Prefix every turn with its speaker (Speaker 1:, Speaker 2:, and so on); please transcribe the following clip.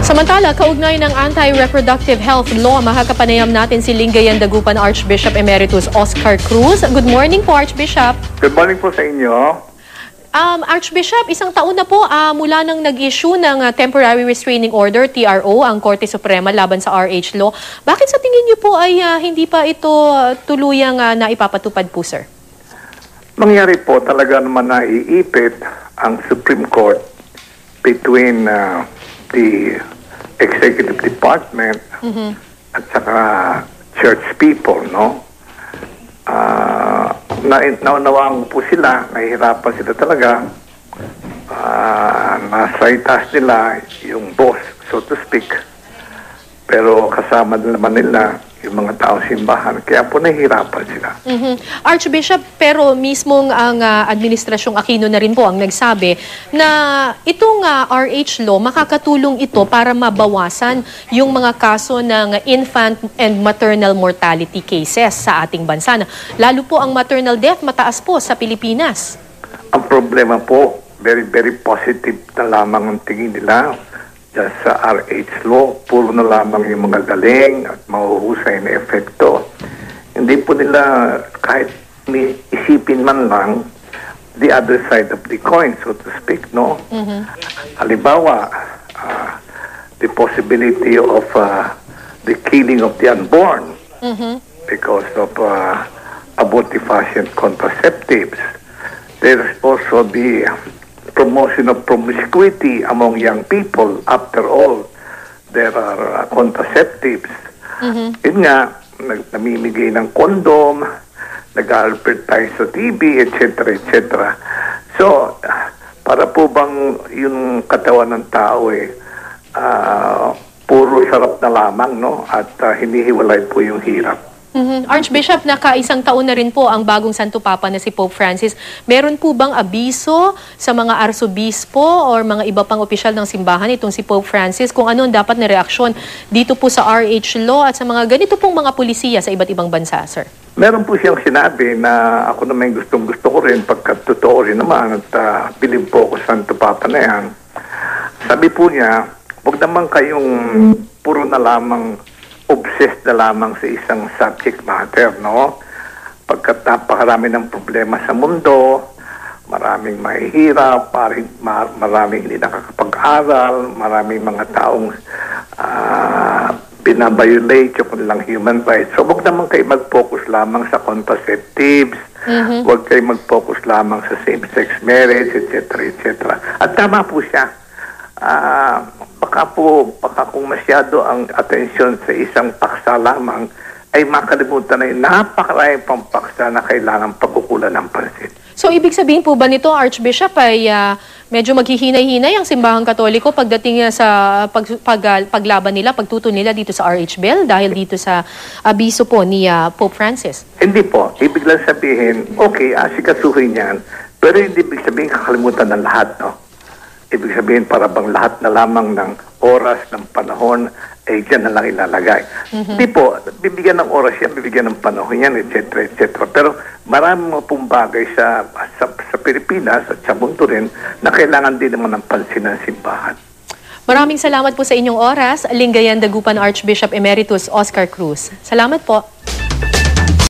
Speaker 1: Samantala, kaugnay ng anti-reproductive health law, makakapanayam natin si Lingayen Dagupan Archbishop Emeritus Oscar Cruz. Good morning po, Archbishop.
Speaker 2: Good morning po sa inyo.
Speaker 1: Archbishop, isang taon na po mula nang nag-issue ng Temporary Restraining Order, TRO, ang Korte Suprema laban sa RH law. Bakit sa tingin niyo po ay hindi pa ito tuluyang naipapatupad po, sir?
Speaker 2: Mangyari po talaga naman na iipit ang Supreme Court between the Executive Department at saka church people, no? Naunawaan po sila, nahihirapan sila talaga. Nasa itas nila yung boss, so to speak. Pero kasama naman nila yung mga taong simbahan. Kaya po nahihirapan sila.
Speaker 1: Archbishop, pero mismong ang Administrasyong Aquino na rin po ang nagsabi na itong RH law, makakatulong ito para mabawasan yung mga kaso ng infant and maternal mortality cases sa ating bansa. Lalo po ang maternal death, mataas po sa Pilipinas.
Speaker 2: Ang problema po, very, very positive na lamang ang tingin nila sa RH law. Puro na lamang yung mga galing at mahuhusay na epekto. Hindi po nila kahit isipin man lang the other side of the coin, so to speak, no? Halimbawa, the possibility of the killing of the unborn because of abortifacient contraceptives. There's also the promotion of promiscuity among young people. After all, there are contraceptives. Yun nga, namimigay ng kondom, nag-advertise sa TV, etc., etc. So, para po bang yung katawan ng tao puro sarap na lamang, no? At hinihiwalay po yung hirap.
Speaker 1: Archbishop, nakaisang taon na rin po ang bagong Santo Papa na si Pope Francis. Meron po bang abiso sa mga arsobispo or mga iba pang opisyal ng simbahan itong si Pope Francis kung ano ang dapat na reaksyon dito po sa RH law at sa mga ganito pong mga pulisiya sa iba't ibang bansa, sir?
Speaker 2: Meron po siyang sinabi na ako naman gustong-gusto ko rin pagkat totoo rin naman at bilib po ko sa Santo Papa na yan. Sabi po niya, huwag naman kayong puro na lamang obsessed na lamang sa isang subject matter, no? Pagkat napakarami ng problema sa mundo, maraming mahihirap, maraming hindi nakakapag-aral, maraming mga taong binabiolate yung kanilang human rights. So, huwag naman kayo mag-focus lamang sa contraceptives, huwag kayo mag-focus lamang sa same-sex marriage, etc., etc. At tama po siya. Baka kung masyado ang atensyon sa isang paksa lamang, ay makalimutan na yung napakaraming pang paksa na kailangan pagkukulan ng pansin.
Speaker 1: So, ibig sabihin po ba nito, Archbishop, ay medyo maghihinay-hinay ang simbahang Katoliko pagdating sa paglaban nila, pagtuto nila dito sa RH Bill dahil dito sa abiso po ni Pope Francis? Hindi
Speaker 2: po. Ibig lang sabihin, okay, asikasuhin yan, pero hindi ibig sabihin kakalimutan ng lahat, no? Ibig sabihin para bang lahat na lamang ng oras, ng panahon, ay dyan na lang ilalagay. Hindi po, bibigyan ng oras yan, bibigyan ng panahon yan, etc., etc. Pero marami mga pong bagay sa Pilipinas at sa mundo rin na kailangan din naman ng pansin ng simbahan.
Speaker 1: Maraming salamat po sa inyong oras, Lingayen Dagupan Archbishop Emeritus Oscar Cruz. Salamat po.